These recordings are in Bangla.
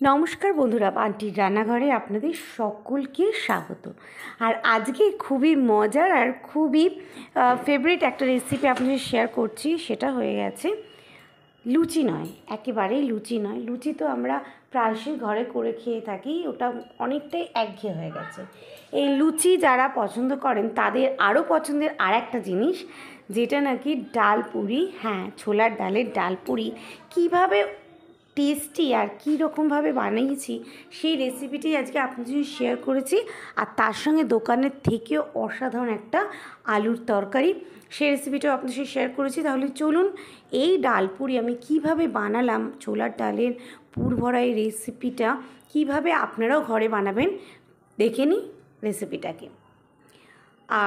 নমস্কার বন্ধুরা, আন্টির রান্নাঘরে আপনাদের সকলকে স্বাগত। আর আজকে খুবই মজার আর খুবই ফেভারিট একটা রেসিপি আপনাদের শেয়ার করছি। সেটা হয়ে গেছে লুচি নয়, একেবারেই লুচি নয়। লুচি তো আমরা প্রায়শই ঘরে করে খেয়ে থাকি, ওটা অনেকটাই একঘেয়ে হয়ে গেছে। এই লুচি যারা পছন্দ করেন তাদের আরও পছন্দের আর একটা জিনিস, যেটা নাকি ডাল পুরি। হ্যাঁ, ছোলার ডালের ডাল পুরি কীভাবে টেস্টি আর কী রকমভাবে বানিয়েছি সেই রেসিপিটি আজকে আপনাদের সঙ্গে শেয়ার করেছি। আর তার সঙ্গে দোকানের থেকেও অসাধারণ একটা আলুর তরকারি, সেই রেসিপিটাও আপনাদের সঙ্গে শেয়ার করেছি। তাহলে চলুন এই ডালপুরি আমি কিভাবে বানালাম, ছোলার ডালের পুর ভরা এই রেসিপিটা কীভাবে আপনারাও ঘরে বানাবেন দেখে নিই রেসিপিটাকে।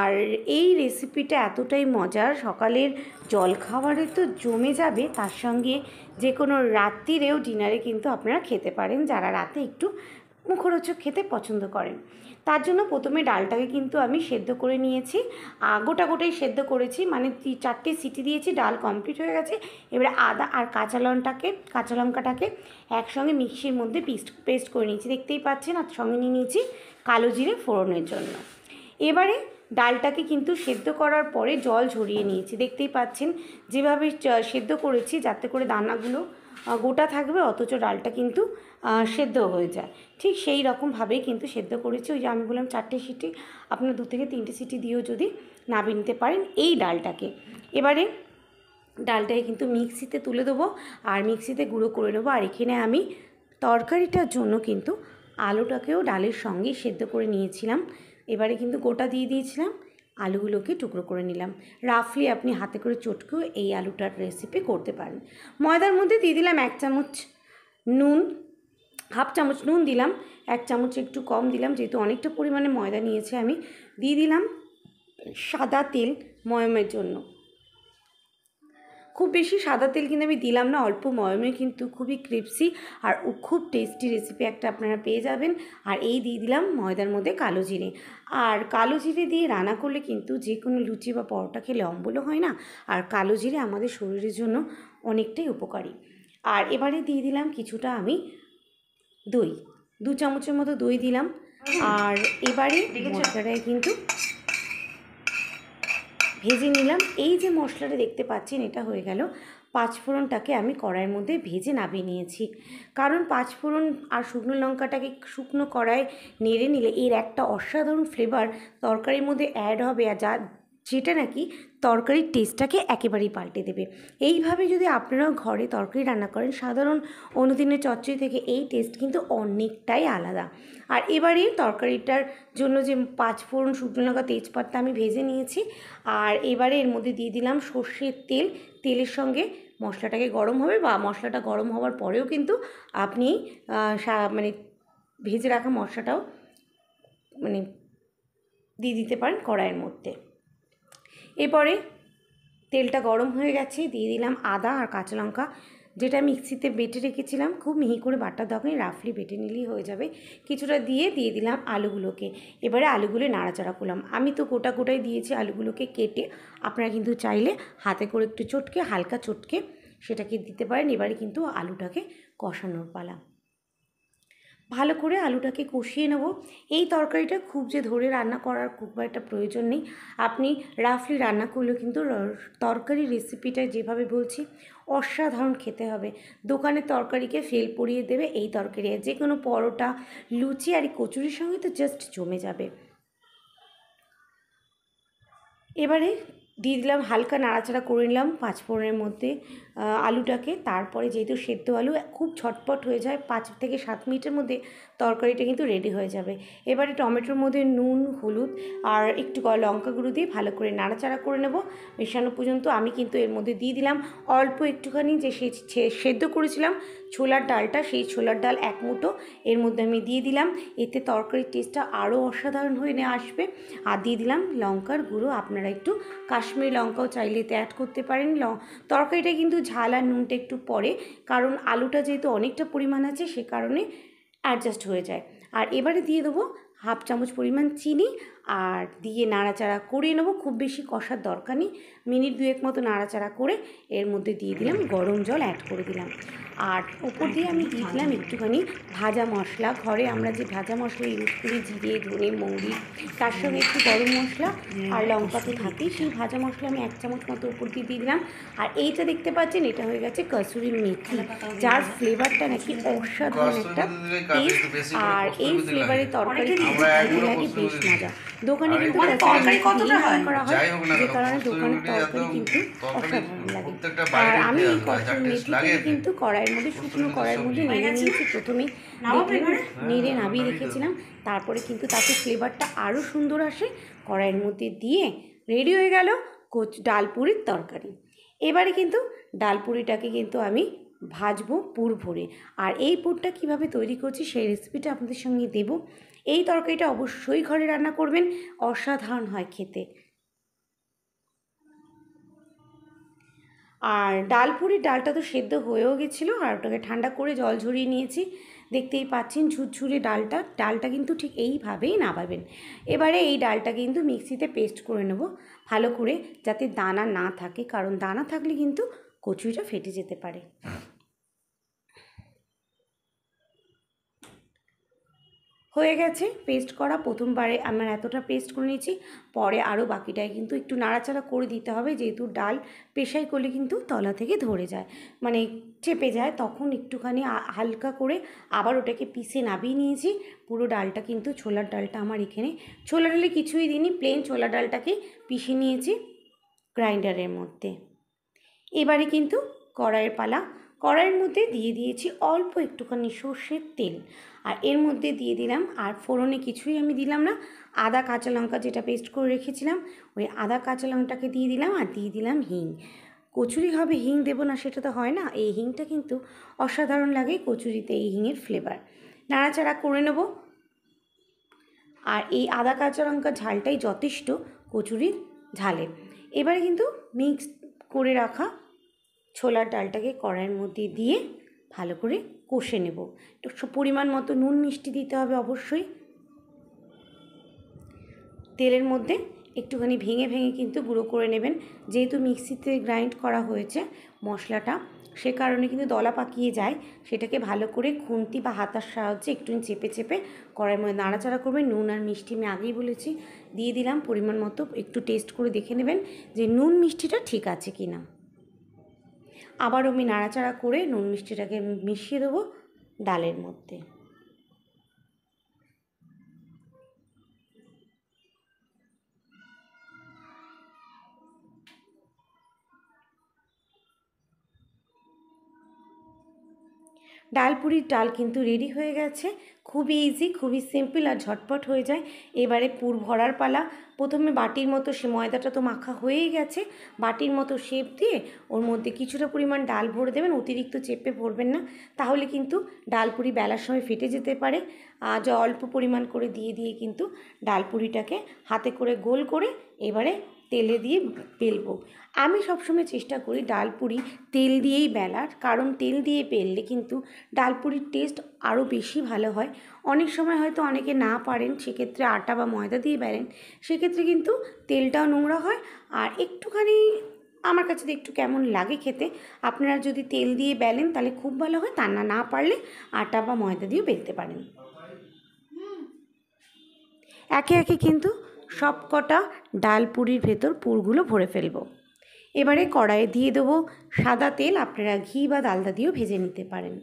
আর এই রেসিপিটা এতটাই মজার, সকালের জলখাবারে তো জমে যাবে, তার সঙ্গে যে কোনো রাত্রিরেও ডিনারে কিন্তু আপনারা খেতে পারেন, যারা রাতে একটু মুখরোচক খেতে পছন্দ করেন। তার জন্য প্রথমে ডালটাকে কিন্তু আমি সেদ্ধ করে নিয়েছি, গোটা গোটাই সেদ্ধ করেছি, মানে 4টে সিটি দিয়েছি, ডাল কমপ্লিট হয়ে গেছে। এবারে আদা আর কাঁচা লঙ্কাটাকে একসঙ্গে মিক্সির মধ্যে পেস্ট করে নিয়েছি, দেখতেই পাচ্ছেন। আর সঙ্গে নিয়ে নিয়েছি কালো জিরে ফোড়নের জন্য। এবারে ডালটাকে কিন্তু সেদ্ধ করার পরে জল ঝরিয়ে নিয়েছি, দেখতেই পাচ্ছেন যেভাবে সেদ্ধ করেছি, যাতে করে দানাগুলো গোটা থাকবে অথচ ডালটা কিন্তু সেদ্ধ হয়ে যায়। ঠিক সেই রকমভাবেই কিন্তু সেদ্ধ করেছি। ওই যে আমি বললাম 4টে সিটি, আপনার 2 থেকে 3টে সিটি দিয়েও যদি নামিয়ে নিতে পারেন এই ডালটাকে। এবারে ডালটাকে কিন্তু মিক্সিতে তুলে দেবো আর মিক্সিতে গুঁড়ো করে নেবো। আর এখানে আমি তরকারিটার জন্য কিন্তু আলুটাকেও ডালের সঙ্গেই সেদ্ধ করে নিয়েছিলাম। এবারে কিন্তু গোটা দিয়ে দিয়েছিলাম, আলুগুলোকে টুকরো করে নিলাম। রাফলি আপনি হাতে করে চটকেও এই আলুটার রেসিপি করতে পারেন। ময়দার মধ্যে দিয়ে দিলাম 1 চামচ নুন, হাফ চামচ নুন দিলাম, 1 চামচ একটু কম দিলাম যেহেতু অনেকটা পরিমাণে ময়দা নিয়েছে আমি। দিয়ে দিলাম সাদা তেল ময়মের জন্য। খুব বেশি সাদা তেল কিন্তু আমি দিলাম না, অল্প ময়মে কিন্তু খুবই ক্রিপসি আর খুব টেস্টি রেসিপি একটা আপনারা পেয়ে যাবেন। আর এই দিয়ে দিলাম ময়দার মধ্যে কালো জিরে। আর কালো জিরে দিয়ে রান্না করলে কিন্তু যে কোনো লুচি বা পরোটা খেলে অম্বলও হয় না। আর কালো জিরে আমাদের শরীরের জন্য অনেকটাই উপকারী। আর এবারে দিয়ে দিলাম কিছুটা আমি দই, 2 চামচের মতো দই দিলাম। আর এবারে মশলাটায় কিন্তু ভেজে নিলাম। এই যে মশলাটা দেখতে পাচ্ছেন, এটা হয়ে গেল পাঁচফোড়নটাকে আমি কড়াইয়ের মধ্যে ভেজে নামিয়ে নিয়েছি। কারণ পাঁচফোড়ন আর শুকনো লঙ্কাটাকে শুকনো কড়াই নেড়ে নিলে এর একটা অসাধারণ ফ্লেভার তরকারির মধ্যে অ্যাড হবে, আর যেটা নাকি তরকারির টেস্টটাকে একেবারেই পাল্টে দেবে। এইভাবে যদি আপনারাও ঘরে তরকারি রান্না করেন, সাধারণ অনুদিনের চচ্চড়ি থেকে এই টেস্ট কিন্তু অনেকটাই আলাদা। আর এবারে তরকারিটার জন্য যে পাঁচফোড়ন, শুকনো লঙ্কা, তেজপাতা আমি ভেজে নিয়েছি। আর এবারে এর মধ্যে দিয়ে দিলাম সর্ষের তেল। তেলের সঙ্গে মশলাটাকে গরম হবে, বা মশলাটা গরম হওয়ার পরেও কিন্তু আপনি মানে ভেজে রাখা মশলাটাও মানে দিয়ে দিতে পারেন কড়াইয়ের মধ্যে। এরপরে তেলটা গরম হয়ে গেছে, দিয়ে দিলাম আদা আর কাঁচা লঙ্কা, যেটা মিক্সিতে বেটে রেখেছিলাম। খুব মিহি করে বাটার দরকার, রাফলি বেটে নিলেই হয়ে যাবে। কিছুটা দিয়ে দিলাম আলুগুলোকে। এবারে আলুগুলো নাড়াচাড়া করলাম। আমি তো গোটাই দিয়েছি আলুগুলোকে কেটে, আপনারা কিন্তু চাইলে হাতে করে একটু চটকে, হালকা চটকে সেটাকে দিতে পারেন। এবারে কিন্তু আলুটাকে কষানোর পালা। ভালো করে আলুটাকে কষিয়ে নেব। এই তরকারিটা খুব যে ধরে রান্না করার খুব একটা প্রয়োজন নেই, আপনি রাফলি রান্না করলেও কিন্তু তরকারি রেসিপিটা যেভাবে বলছি অসাধারণ খেতে হবে। দোকানের তরকারিকে ফেল পড়িয়ে দেবে এই তরকারি, যে কোনো পরোটা, লুচি আর কচুরির সঙ্গে তো জাস্ট জমে যাবে। এবারে দিয়ে দিলাম, হালকা নাড়াচাড়া করে নিলাম পাঁচফোড়নের মধ্যে আলুটাকে। তারপরে যেহেতু সেদ্ধ আলু খুব ঝটপট হয়ে যায়, 5 থেকে 7 মিনিটের মধ্যে তরকারিটা কিন্তু রেডি হয়ে যাবে। এবারে টমেটোর মধ্যে নুন, হলুদ আর একটু লঙ্কা গুঁড়ো দিয়ে ভালো করে নাড়াচাড়া করে নেব মেশানো পর্যন্ত। আমি কিন্তু এর মধ্যে দিয়ে দিলাম অল্প একটুখানি যে সেদ্ধ করেছিলাম ছোলার ডালটা, সেই ছোলার ডাল 1 মুঠো এর মধ্যে আমি দিয়ে দিলাম। এতে তরকারির টেস্টটা আরও অসাধারণ হয়ে আসবে। আর দিয়ে দিলাম লঙ্কার গুঁড়ো, আপনারা একটু কাশ্মীরি লঙ্কাও চাইলে এতে অ্যাড করতে পারেন। তরকারিটা কিন্তু ঝাল আর নুনটা একটু পরে, কারণ আলুটা যেহেতু অনেকটা পরিমাণ আছে সে কারণে অ্যাডজাস্ট হয়ে যায়। আর এবারে দিয়ে দেবো হাফ চামচ পরিমাণ চিনি আর দিয়ে নাড়াচাড়া করে নেব। খুব বেশি কষার দরকার নেই, মিনিট 2 মতো নাড়াচাড়া করে এর মধ্যে দিয়ে দিলাম গরম জল অ্যাড করে দিলাম। আর ওপর দিয়ে আমি দিয়ে দিলাম একটুখানি ভাজা মশলা। ঘরে আমরা যে ভাজা মশলা ইউজ করি, জিরে, ধনে, মৌরি, তার সঙ্গে একটু গরম মশলা আর লঙ্কা তো থাকেই, সেই ভাজা মশলা আমি 1 চামচ মতো উপর দিয়ে দিয়ে দিলাম। আর এইটা দেখতে পাচ্ছেন, এটা হয়ে গেছে কসুরি মেথি, যার ফ্লেভারটা নাকি অসাধারণ একটা টেস্ট। আর এই ফ্লেভারের তরকারি খেতে লাগে বেশ মজা। দোকানে কিন্তু তরকারি কতটা করা হয়, যে কারণে দোকানের তরকারি কিন্তু অসাধারণ লাগে। আর আমি এই কসুরি মেথিটাকে কিন্তু কড়াইয়ের মধ্যে, শুকনো কড়াইয়ের মধ্যে নেড়ে নিয়েছি। প্রথমেই নেড়ে নাবিয়ে রেখেছিলাম, তারপরে কিন্তু তাতে ফ্লেভারটা আরও সুন্দর আসে। কড়াইয়ের মধ্যে দিয়ে রেডি হয়ে গেল ডাল পুরির তরকারি। এবারে কিন্তু ডাল পুরিটাকে কিন্তু আমি ভাজবো পুর ভরে। আর এই পুরটা কিভাবে তৈরি করছি সেই রেসিপিটা আপনাদের সঙ্গে দেব। এই তরকারিটা অবশ্যই ঘরে রান্না করবেন, অসাধারণ হয় খেতে। আর ডালটা তো সেদ্ধ হয়েও গেছিলো, আর ওটাকে ঠান্ডা করে জল ঝরিয়ে নিয়েছি। দেখতেই পাচ্ছেন ঝুরঝুরে ডালটা কিন্তু ঠিক এইভাবেই নামাবেন। এবারে এই ডালটা কিন্তু মিক্সিতে পেস্ট করে নেব ভালো করে, যাতে দানা না থাকে, কারণ দানা থাকলে কিন্তু কচুরিটা ফেটে যেতে পারে। হয়ে গেছে পেস্ট করা। প্রথমবারে আমার এতটা পেস্ট করে নিয়েছি, পরে আরও বাকিটায় কিন্তু একটু নাড়াচাড়া করে দিতে হবে, যেহেতু ডাল পেশাই করলে কিন্তু তলা থেকে ধরে যায়, মানে চেপে যায়, তখন একটুখানি হালকা করে আবার ওটাকে পিষে নামিয়ে নিয়েছি। পুরো ডালটা কিন্তু, ছোলার ডালটা আমার এখানে, ছোলা ডালে কিছুই দিইনি, প্লেন ছোলা ডালটাকে পিষে নিয়েছি গ্রাইন্ডারের মধ্যে। এবারে কিন্তু কড়াইয়ের পালা। কড়াইয়ের মধ্যে দিয়ে দিয়েছি অল্প একটুখানি সর্ষের তেল, আর এর মধ্যে দিয়ে দিলাম, আর ফোড়নে কিছুই আমি দিলাম না, আদা কাঁচা লঙ্কা যেটা পেস্ট করে রেখেছিলাম, ওই আদা কাঁচা লঙ্কাটাকে দিয়ে দিলাম, আর দিয়ে দিলাম হিং। কচুরি হবে হিং দেবো না সেটা তো হয় না, এই হিংটা কিন্তু অসাধারণ লাগে কচুরিতে, এই হিঙের ফ্লেভার। নাড়াচাড়া করে নেব। আর এই আদা কাঁচা লঙ্কা ঝালটাই যথেষ্ট কচুরির ঝালে। এবারে কিন্তু মিক্স করে রাখা ছোলার ডালটাকে কড়াইয়ের মধ্যে দিয়ে ভালো করে কষে নেব। একটু পরিমাণ মতো নুন মিষ্টি দিতে হবে অবশ্যই। তেলের মধ্যে একটুখানি ভেঙে ভেঙে কিন্তু গুঁড়ো করে নেবেন, যেহেতু মিক্সিতে গ্রাইন্ড করা হয়েছে মশলাটা, সে কারণে কিন্তু দলা পাকিয়ে যায়। সেটাকে ভালো করে খুন্তি বা হাতার সাহায্যে একটু চেপে চেপে কড়াইয়ের মধ্যে নাড়াচাড়া করবেন। নুন আর মিষ্টি আমি আগেই বলেছি দিয়ে দিলাম পরিমাণ মতো, একটু টেস্ট করে দেখে নেবেন যে নুন মিষ্টিটা ঠিক আছে কি না। আবার আমি নাড়াচাড়া করে নুন মিষ্টিটাকে মিশিয়ে দেবো ডালের মধ্যে। ডালপুরির ডাল কিন্তু রেডি হয়ে গেছে। খুবই ইজি, খুবই সিম্পল আর ঝটপট হয়ে যায়। এবারে পুর ভরার পালা। প্রথমে বাটির মতো, সে ময়দাটা তো মাখা হয়েই গেছে, বাটির মতো শেপ দিয়ে ওর মধ্যে কিছুটা পরিমাণ ডাল ভরে দেবেন, অতিরিক্ত চেপে ভরবেন না, তাহলে কিন্তু ডালপুরি বেলার সময় ফেটে যেতে পারে। অল্প পরিমাণ করে দিয়ে দিয়ে কিন্তু ডালপুরিটাকে হাতে করে গোল করে এবারে তেলে দিয়ে বেলবো। আমি সবসময় চেষ্টা করি ডালপুরি তেল দিয়েই বেলার, কারণ তেল দিয়ে বেললে কিন্তু ডালপুরির টেস্ট আরও বেশি ভালো হয়। অনেক সময় হয়তো অনেকে না পারেন, সেক্ষেত্রে আটা বা ময়দা দিয়ে বেলেন, সেক্ষেত্রে কিন্তু তেলটাও নোংরা হয় আর একটুখানি আমার কাছে তো একটু কেমন লাগে খেতে। আপনারা যদি তেল দিয়ে বেলেন তাহলে খুব ভালো হয়, তা না পারলে আটা বা ময়দা দিয়েও বেলতে পারেন। একে একে কিন্তু সব কটা ডালপুরির ভেতর পুরগুলো ভরে ফেলবো। এবারে কড়াইয়ে দিয়ে দেবো সাদা তেল, আপনারা ঘি বা ডালদা দিয়েও ভেজে নিতে পারেন।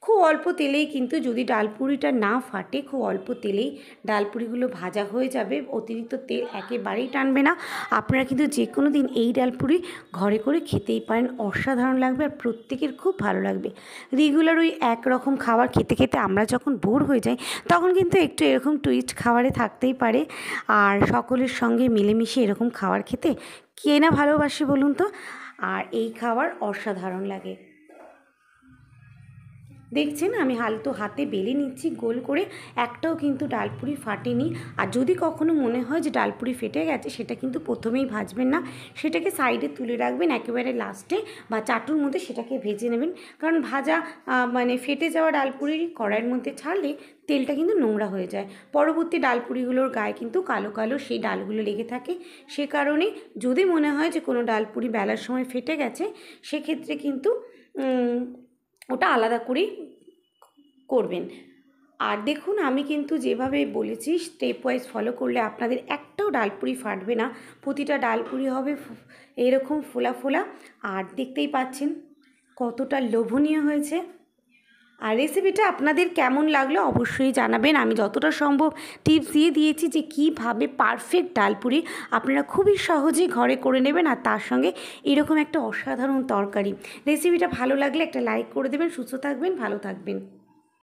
খুব অল্প তেলেই কিন্তু, যদি ডালপুরিটা না ফাটে, খুব অল্প তেলেই ডালপুরিগুলো ভাজা হয়ে যাবে, অতিরিক্ত তেল একেবারেই টানবে না। আপনারা কিন্তু যে কোনো দিন এই ডালপুরি ঘরে করে খেতেই পারেন, অসাধারণ লাগবে আর প্রত্যেকের খুব ভালো লাগবে। রেগুলার ওই একরকম খাবার খেতে খেতে আমরা যখন বোর হয়ে যাই, তখন কিন্তু একটু এরকম টুইস্ট খাবারে থাকতেই পারে। আর সকলের সঙ্গে মিলেমিশে এরকম খাবার খেতে কে না ভালোবাসে বলুন তো। আর এই খাবার অসাধারণ লাগে। দেখছেন আমি হাতে বেলে নিচ্ছি গোল করে, একটাও কিন্তু ডালপুরি ফাটেনি। আর যদি কখনো মনে হয় যে ডালপুরি ফেটে গেছে, সেটা কিন্তু প্রথমেই ভাজবেন না, সেটাকে সাইডে তুলে রাখবেন, একেবারে লাস্টে বা চাটুর মধ্যে সেটাকে ভেজে নেবেন। কারণ ভাজা মানে ফেটে যাওয়া ডালপুরি কড়াইয়ের মধ্যে ছাড়লে তেলটা কিন্তু নোংরা হয়ে যায়, পরবর্তী ডালপুরিগুলোর গায়ে কিন্তু কালো কালো সেই ডালগুলো লেগে থাকে। সে কারণে যদি মনে হয় যে কোনো ডালপুরি বেলার সময় ফেটে গেছে, সেক্ষেত্রে কিন্তু ওটা আলাদা করেই করবেন। আর দেখুন আমি কিন্তু যেভাবে বলেছি স্টেপ ওয়াইজ ফলো করলে আপনাদের একটাও ডালপুরি ফাটবে না, প্রতিটা ডালপুরি হবে এরকম ফোলা ফোলা। আর দেখতেই পাচ্ছেন কতটা লোভনীয় হয়েছে। আর রেসিপিটা আপনাদের কেমন লাগলো অবশ্যই জানাবেন। আমি যতটা সম্ভব টিপস দিয়ে দিয়েছি যে কীভাবে পারফেক্ট ডালপুরি আপনারা খুবই সহজেই ঘরে করে নেবেন, আর তার সঙ্গে এরকম একটা অসাধারণ তরকারি। রেসিপিটা ভালো লাগলে একটা লাইক করে দেবেন। সুস্থ থাকবেন, ভালো থাকবেন।